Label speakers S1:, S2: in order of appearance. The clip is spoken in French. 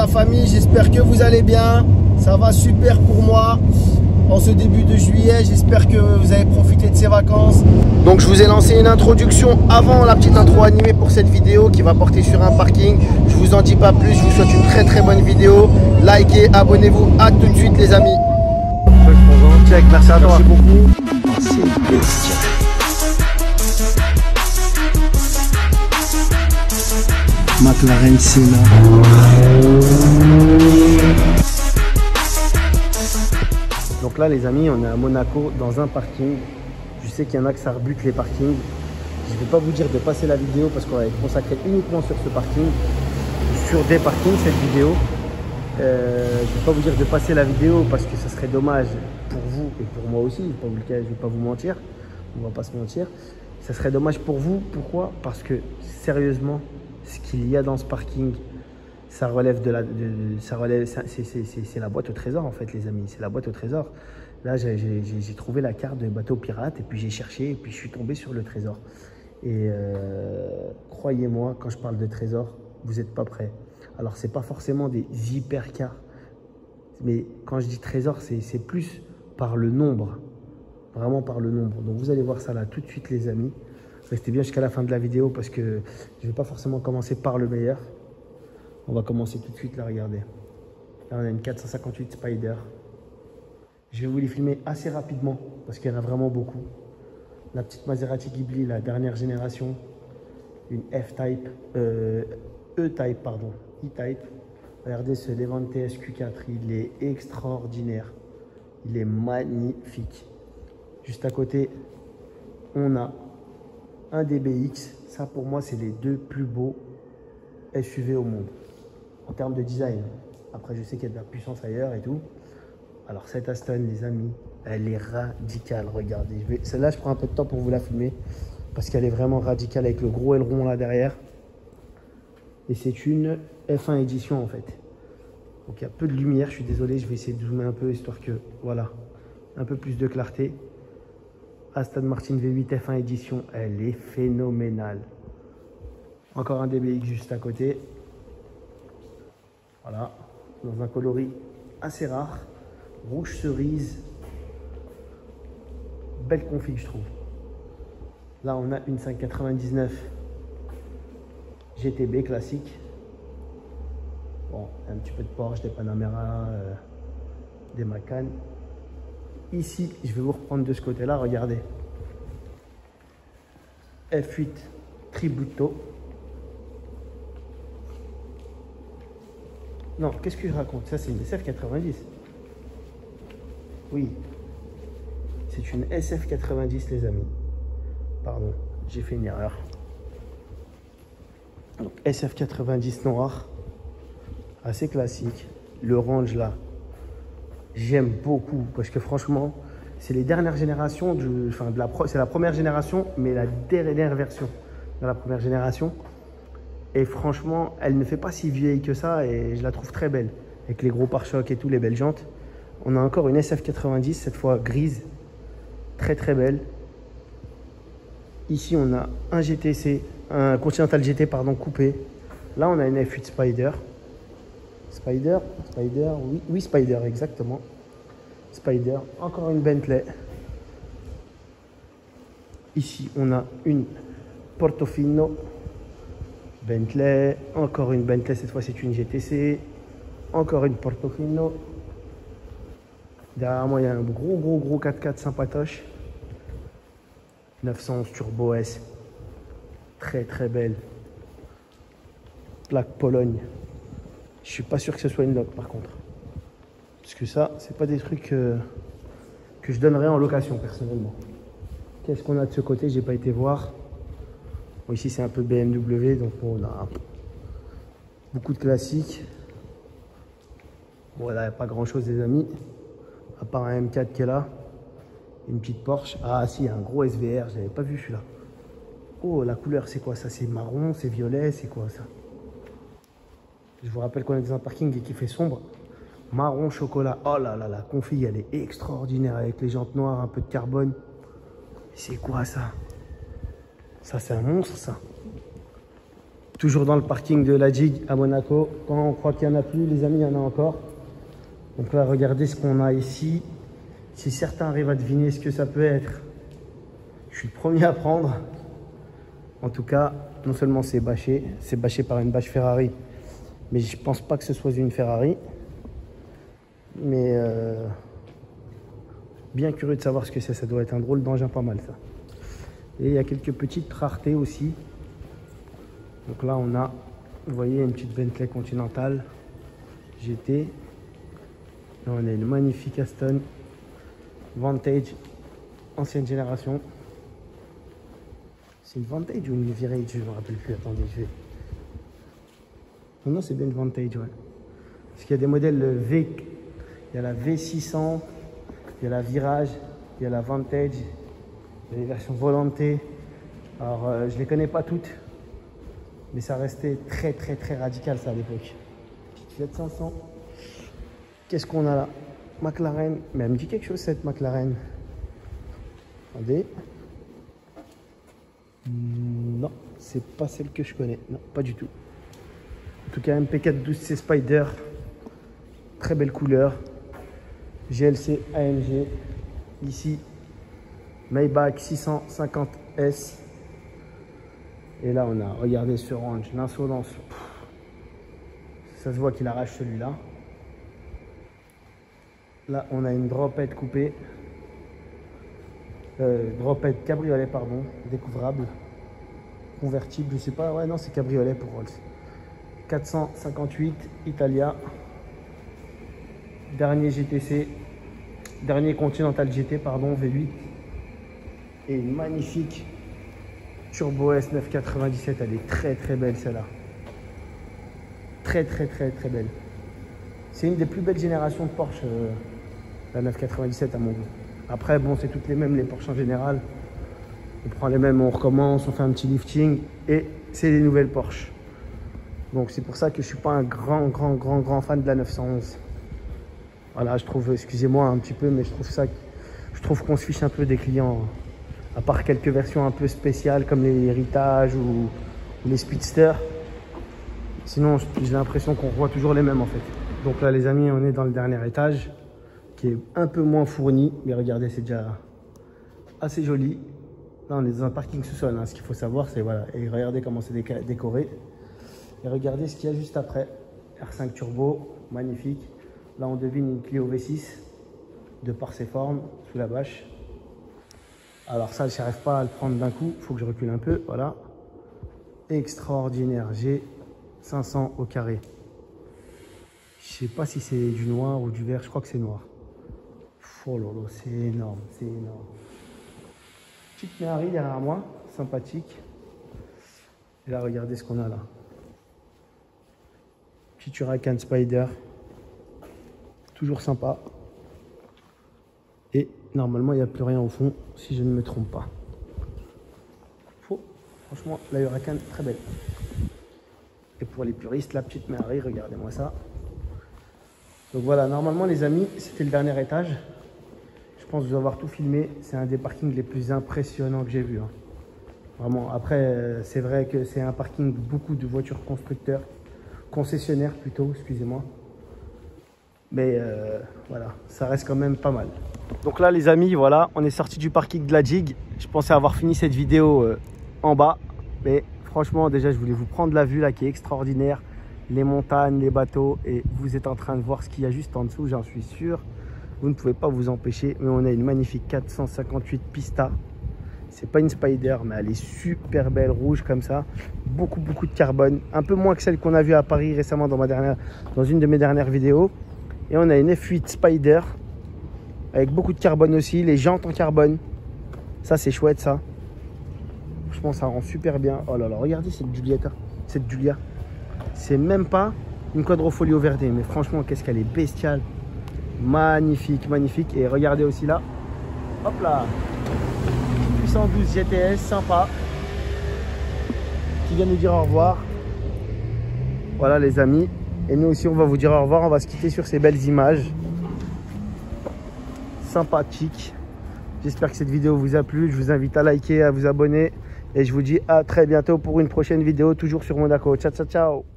S1: la famille, j'espère que vous allez bien. Ça va super pour moi en ce début de juillet. J'espère que vous avez profité de ces vacances. Donc je vous ai lancé une introduction avant la petite intro animée pour cette vidéo qui va porter sur un parking. Je vous en dis pas plus, je vous souhaite une très très bonne vidéo. Likez, abonnez-vous, à tout de suite les amis. Check, merci à toi. Merci beaucoup. C'est bestial. McLaren Senna. Donc là les amis, on est à Monaco dans un parking. Je sais qu'il y en a que ça rebute les parkings. Je ne vais pas vous dire de passer la vidéo parce qu'on va être consacré uniquement sur ce parking, sur des parkings cette vidéo. Je ne vais pas vous dire de passer la vidéo parce que ça serait dommage pour vous et pour moi aussi. Je ne vais pas vous mentir, on ne va pas se mentir. Ça serait dommage pour vous. Pourquoi? Parce que sérieusement, ce qu'il y a dans ce parking, ça relève de la, c'est la boîte au trésor en fait les amis, c'est la boîte au trésor. Là j'ai trouvé la carte de bateau pirate et puis j'ai cherché et puis je suis tombé sur le trésor. Et croyez-moi, quand je parle de trésor, vous n'êtes pas prêts. Alors c'est pas forcément des hypercars, mais quand je dis trésor, c'est plus par le nombre, vraiment par le nombre. Donc vous allez voir ça là tout de suite les amis. Restez bien jusqu'à la fin de la vidéo parce que je ne vais pas forcément commencer par le meilleur. On va commencer tout de suite là, regardez. Là, on a une 458 Spider. Je vais vous les filmer assez rapidement parce qu'il y en a vraiment beaucoup. La petite Maserati Ghibli, la dernière génération. Une F-Type, E-Type, pardon, E-Type. Regardez ce Levante SQ4, il est extraordinaire. Il est magnifique. Juste à côté, on a un DBX. Ça, pour moi, c'est les deux plus beaux SUV au monde en termes de design. Après, je sais qu'il y a de la puissance ailleurs et tout. Alors, cette Aston, les amis, elle est radicale. Regardez, celle-là, je prends un peu de temps pour vous la filmer parce qu'elle est vraiment radicale avec le gros aileron là derrière. Et c'est une F1 édition en fait. Donc, il y a peu de lumière. Je suis désolé, je vais essayer de zoomer un peu histoire que, voilà, un peu plus de clarté. Aston Martin V8 F1 édition, elle est phénoménale. Encore un DBX juste à côté. Voilà, dans un coloris assez rare. Rouge cerise. Belle config, je trouve. Là, on a une 599 GTB classique. Bon, un petit peu de Porsche, des Panamera, des Macan. Ici, je vais vous reprendre de ce côté-là, regardez. F8 Tributo. Non, qu'est-ce que je raconte? Ça, c'est une SF90. Oui. C'est une SF90, les amis. Pardon, j'ai fait une erreur. Donc, SF90 noir. Assez classique. Le range, là, j'aime beaucoup parce que franchement, c'est les dernières générations, c'est la première génération, mais la dernière version de la première génération. Et franchement, elle ne fait pas si vieille que ça et je la trouve très belle. Avec les gros pare-chocs et tout, les belles jantes. On a encore une SF90, cette fois grise. Très très belle. Ici, on a un GTC, un Continental GT, pardon, coupé. Là, on a une F8 Spider. Spider, oui, Spider, exactement. Spider, encore une Bentley. Ici, on a une Portofino. Bentley, encore une Bentley, cette fois c'est une GTC. Encore une Portofino. Derrière moi, il y a un gros 4x4 sympatoche. 911 Turbo S. Très très belle. Plaque Pologne. Je suis pas sûr que ce soit une loc par contre. Parce que ça, c'est pas des trucs que je donnerais en location personnellement. Qu'est-ce qu'on a de ce côté? J'ai pas été voir. Bon, ici c'est un peu BMW, donc bon, on a beaucoup de classiques. Bon là, il n'y a pas grand chose les amis. À part un M4 qui est là. Une petite Porsche. Ah si, un gros SVR, je l'avais pas vu celui-là. Oh, la couleur c'est quoi ça? C'est marron, c'est violet, c'est quoi ça? Je vous rappelle qu'on est dans un parking et qu'il fait sombre. Marron chocolat. Oh là là, la config, elle est extraordinaire avec les jantes noires, un peu de carbone. C'est quoi ça? Ça, c'est un monstre, ça. Toujours dans le parking de la Jig à Monaco. Quand on croit qu'il n'y en a plus, les amis, il y en a encore. Donc là, regardez ce qu'on a ici. Si certains arrivent à deviner ce que ça peut être, je suis le premier à prendre. En tout cas, non seulement c'est bâché par une bâche Ferrari, mais je pense pas que ce soit une Ferrari. Mais bien curieux de savoir ce que c'est. Ça doit être un drôle d'engin, pas mal ça. Et il y a quelques petites raretés aussi. Donc là, on a, vous voyez, une petite Bentley Continental GT. Là, on a une magnifique Aston Vantage, ancienne génération. C'est une Vantage ou une Virage? Je ne me rappelle plus. Attendez, je vais... Non, c'est bien une Vantage, ouais. Parce qu'il y a des modèles V, il y a la V600, il y a la Virage, il y a la Vantage, il y a les versions volantées. Alors, je ne les connais pas toutes, mais ça restait très radical ça à l'époque. Petite Fiat 500. Qu'est-ce qu'on a là? McLaren. Mais elle me dit quelque chose cette McLaren. Attendez. Non, c'est pas celle que je connais. Non, pas du tout. En tout cas, MP4 12C Spider. Très belle couleur. GLC AMG. Ici, Maybach 650S. Et là, on a, regardez ce range, l'insolence. Ça se voit qu'il arrache celui-là. Là, on a une dropette coupée. Dropette cabriolet, pardon, découvrable. Convertible, je sais pas. Ouais, non, c'est cabriolet pour Rolls. 458 Italia. Dernier GTC. Dernier Continental GT, pardon, V8. Et une magnifique Turbo S 997. Elle est très belle celle-là. Très belle. C'est une des plus belles générations de Porsche, la 997 à mon goût. Après, bon, c'est toutes les mêmes, les Porsche en général. On prend les mêmes, on recommence, on fait un petit lifting et c'est les nouvelles Porsche. Donc c'est pour ça que je suis pas un grand fan de la 911. Voilà, je trouve, excusez-moi un petit peu, mais je trouve qu'on se fiche un peu des clients. À part quelques versions un peu spéciales comme les héritages ou les speedsters. Sinon, j'ai l'impression qu'on voit toujours les mêmes en fait. Donc là, les amis, on est dans le dernier étage qui est un peu moins fourni. Mais regardez, c'est déjà assez joli. Là, on est dans un parking sous-sol. Hein. Ce qu'il faut savoir, c'est voilà. Et regardez comment c'est décoré. Et regardez ce qu'il y a juste après. R5 Turbo, magnifique. Là, on devine une Clio V6 de par ses formes sous la bâche. Alors ça, je n'arrive pas à le prendre d'un coup. Il faut que je recule un peu. Voilà. Extraordinaire. G500 au carré. Je sais pas si c'est du noir ou du vert. Je crois que c'est noir. Oh là là, c'est énorme. C'est énorme. Petite Ferrari derrière moi. Sympathique. Et là, regardez ce qu'on a là. Petit Huracan Spider. Toujours sympa. Et normalement, il n'y a plus rien au fond, si je ne me trompe pas. Franchement, la Huracan, très belle. Et pour les puristes, la petite Ferrari, regardez-moi ça. Donc voilà, normalement, les amis, c'était le dernier étage. Je pense vous avoir tout filmé. C'est un des parkings les plus impressionnants que j'ai vu. Hein. Vraiment, après, c'est vrai que c'est un parking de beaucoup de voitures constructeurs. Concessionnaires plutôt, excusez-moi. Mais voilà, ça reste quand même pas mal. Donc là les amis, voilà, on est sorti du parking de la Jig. Je pensais avoir fini cette vidéo en bas. Mais franchement, déjà, je voulais vous prendre la vue là qui est extraordinaire. Les montagnes, les bateaux. Et vous êtes en train de voir ce qu'il y a juste en dessous, j'en suis sûr. Vous ne pouvez pas vous empêcher. Mais on a une magnifique 458 Pista. C'est pas une Spider, mais elle est super belle, rouge comme ça. Beaucoup de carbone. Un peu moins que celle qu'on a vue à Paris récemment dans une de mes dernières vidéos. Et on a une F8 Spider avec beaucoup de carbone aussi, les jantes en carbone. Ça, c'est chouette, ça. Franchement, ça rend super bien. Oh là là, regardez cette Giulietta. Cette Giulia. C'est même pas une Quadrofolio Verde, mais franchement, qu'est-ce qu'elle est bestiale. Magnifique. Et regardez aussi là. Hop là. 812 GTS, sympa. Qui vient nous dire au revoir. Voilà, les amis. Et nous aussi, on va vous dire au revoir. On va se quitter sur ces belles images. Sympathique. J'espère que cette vidéo vous a plu. Je vous invite à liker, à vous abonner. Et je vous dis à très bientôt pour une prochaine vidéo, toujours sur Monaco. Ciao, ciao, ciao.